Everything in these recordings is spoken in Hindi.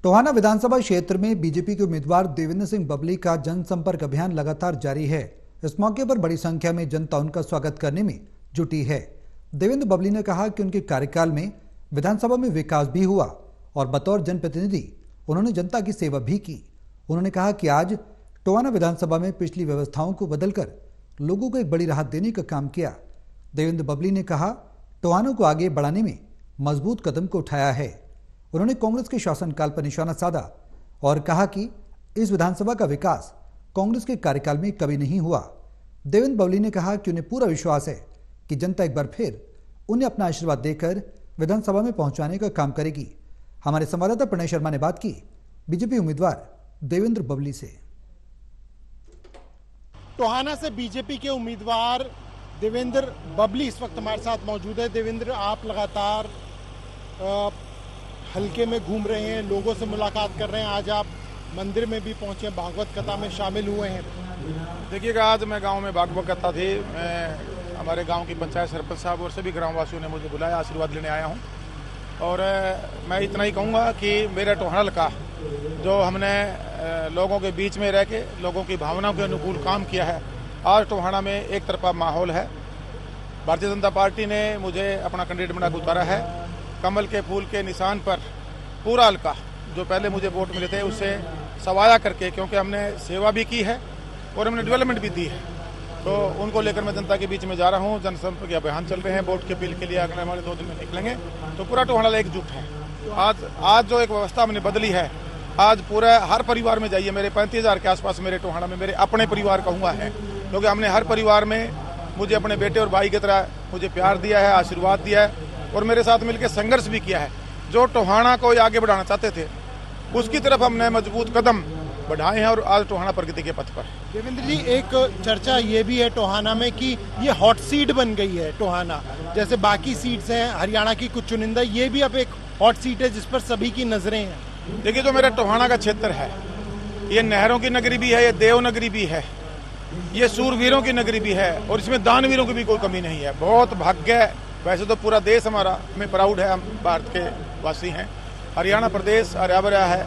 टोहाना विधानसभा क्षेत्र में बीजेपी के उम्मीदवार देवेंद्र सिंह बबली का जनसंपर्क अभियान लगातार जारी है। इस मौके पर बड़ी संख्या में जनता उनका स्वागत करने में जुटी है। देवेंद्र बबली ने कहा कि उनके कार्यकाल में विधानसभा में विकास भी हुआ और बतौर जनप्रतिनिधि उन्होंने जनता की सेवा भी की। उन्होंने कहा कि आज टोहाना विधानसभा में पिछली व्यवस्थाओं को बदलकर लोगों को एक बड़ी राहत देने का काम किया। देवेंद्र बबली ने कहा टोहाना को आगे बढ़ाने में मजबूत कदम को उठाया है। उन्होंने कांग्रेस के शासनकाल पर निशाना साधा और कहा कि इस विधानसभा का विकास कांग्रेस के कार्यकाल में कभी नहीं हुआ। देवेंद्र बबली ने कहा कि उन्हें पूरा विश्वास है कि जनता एक बार फिर उन्हें अपना आशीर्वाद देकर विधानसभा में पहुंचाने का काम करेगी। हमारे संवाददाता प्रणय शर्मा ने बात की बीजेपी उम्मीदवार देवेंद्र बबली से। टोहाना से बीजेपी के उम्मीदवार देवेंद्र बबली इस वक्त हमारे साथ मौजूद है। देवेंद्र, आप लगातार हल्के में घूम रहे हैं, लोगों से मुलाकात कर रहे हैं, आज आप मंदिर में भी पहुंचे, भागवत कथा में शामिल हुए हैं। देखिएगा, आज मैं गांव में भागवत कथा थी। मैं हमारे गांव की पंचायत सरपंच साहब और सभी ग्रामवासियों ने मुझे बुलाया, आशीर्वाद लेने आया हूं। और मैं इतना ही कहूंगा कि मेरे टोहाना का जो हमने लोगों के बीच में रह के लोगों की भावनाओं के अनुकूल काम किया है, आज टोहाना में एक तरफा माहौल है। भारतीय जनता पार्टी ने मुझे अपना कैंडिडेट बना के उतारा है। कमल के फूल के निशान पर पूरा हल्का जो पहले मुझे वोट मिले थे उससे सवाया करके, क्योंकि हमने सेवा भी की है और हमने डेवलपमेंट भी दी है, तो उनको लेकर मैं जनता के बीच में जा रहा हूँ। जनसंपर्क अभियान चल रहे हैं, वोट के अपील के लिए अगले वाले 2 दिन में निकलेंगे। तो पूरा टोहाना एकजुट है। आज जो एक व्यवस्था हमने बदली है, आज पूरा हर परिवार में जाइए, मेरे 35,000 के आसपास मेरे टोहाना में मेरे अपने परिवार कहूँगा है, क्योंकि हमने हर परिवार में मुझे अपने बेटे और भाई की तरह मुझे प्यार दिया है, आशीर्वाद दिया है और मेरे साथ मिलकर संघर्ष भी किया है। जो टोहाना को आगे बढ़ाना चाहते थे उसकी तरफ हमने मजबूत कदम बढ़ाए हैं और आज टोहाना प्रगति के पथ पर है। देवेंद्र जी, एक चर्चा ये भी है टोहाना में कि ये हॉट सीट बन गई है टोहाना, जैसे बाकी सीट्स हैं हरियाणा की कुछ चुनिंदा, ये भी अब एक हॉट सीट है जिस पर सभी की नजरें हैं। देखिए, जो मेरा टोहाना का क्षेत्र है, ये नहरों की नगरी भी है, ये देव नगरी भी है, ये सूरवीरों की नगरी भी है और इसमें दानवीरों की भी कोई कमी नहीं है। बहुत भाग्य है। वैसे तो पूरा देश हमारा में प्राउड है, हम भारत के वासी हैं। हरियाणा प्रदेश हरा भरा है,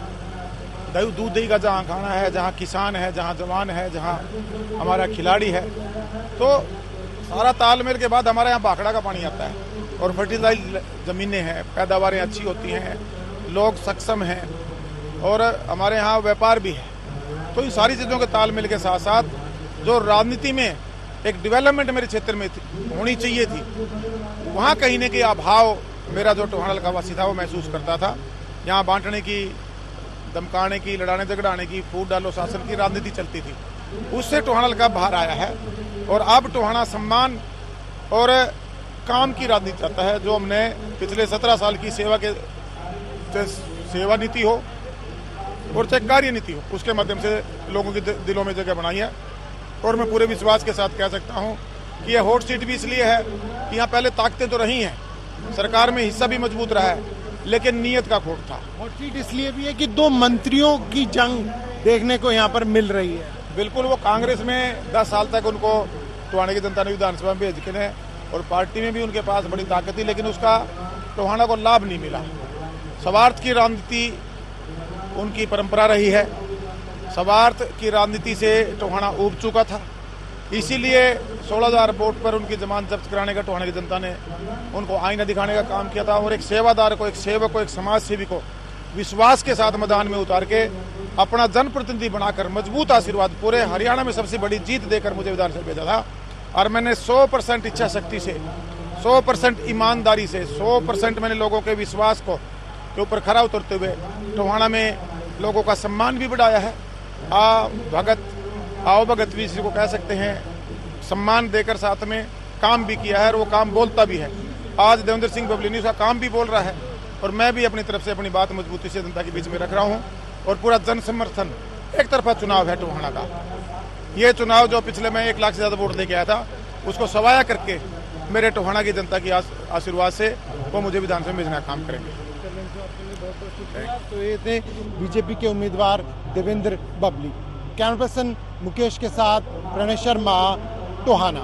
दूध दही का जहाँ खाना है, जहाँ किसान है, जहाँ जवान है, जहाँ हमारा खिलाड़ी है, तो सारा तालमेल के बाद हमारे यहाँ भाखड़ा का पानी आता है और फर्टिलाइज ज़मीनें हैं, पैदावारें अच्छी होती हैं, लोग सक्षम हैं और हमारे यहाँ व्यापार भी है। तो इन सारी चीज़ों के तालमेल के साथ साथ जो राजनीति में एक डेवलपमेंट मेरे क्षेत्र में होनी चाहिए थी, वहाँ कहीं न कहीं अभाव मेरा जो टोहाना का वासी था वो महसूस करता था। यहाँ बांटने की, धमकाने की, लड़ाने झगड़ाने की, फूट डालो शासन की राजनीति चलती थी, उससे टोहाना का बाहर आया है और अब टोहाना सम्मान और काम की राजनीति चाहता है। जो हमने पिछले 17 साल की सेवा नीति हो और चाहे कार्य नीति हो, उसके माध्यम से लोगों के दिलों में जगह बनाई है। और मैं पूरे विश्वास के साथ कह सकता हूं कि यह हॉट सीट भी इसलिए है कि यहाँ पहले ताकतें तो रही हैं, सरकार में हिस्सा भी मजबूत रहा है, लेकिन नीयत का खोट था। हॉट सीट इसलिए भी है कि 2 मंत्रियों की जंग देखने को यहाँ पर मिल रही है। बिल्कुल, वो कांग्रेस में 10 साल तक उनको टोहाना की जनता ने विधानसभा में भेज के और पार्टी में भी उनके पास बड़ी ताकत थी, लेकिन उसका टोहाना को लाभ नहीं मिला। स्वार्थ की राजनीति उनकी परंपरा रही है, स्वार्थ की राजनीति से टोहाना उब चुका था। इसीलिए 16,000 वोट पर उनकी जमानत जब्त कराने का टोहाना की जनता ने उनको आईना दिखाने का काम किया था और एक सेवादार को, एक सेवक को, एक समाज सेवी को विश्वास के साथ मैदान में उतार के अपना जनप्रतिनिधि बनाकर मजबूत आशीर्वाद पूरे हरियाणा में सबसे बड़ी जीत देकर मुझे विधानसभा भेजा था। और मैंने 100% इच्छा शक्ति से, 100% ईमानदारी से, 100% मैंने लोगों के विश्वास को के ऊपर खरा उतरते हुए टोहाना में लोगों का सम्मान भी बढ़ाया है। आओ भगत भी जिसको कह सकते हैं, सम्मान देकर साथ में काम भी किया है और वो काम बोलता भी है। आज देवेंद्र सिंह बबली ने उसका काम भी बोल रहा है और मैं भी अपनी तरफ से अपनी बात मजबूती से जनता के बीच में रख रहा हूँ। और पूरा जन समर्थन, एक तरफा चुनाव है टोहाना का। ये चुनाव जो पिछले मैं 1 लाख से ज़्यादा वोट लेके आया था, उसको सवाया करके मेरे टोहाना की जनता की आशीर्वाद से वो मुझे विधानसभा में भेजना काम करेंगे। तो ये थे बीजेपी के उम्मीदवार देवेंद्र बबली। कैमरा पर्सन मुकेश के साथ प्रणय शर्मा, टोहाना।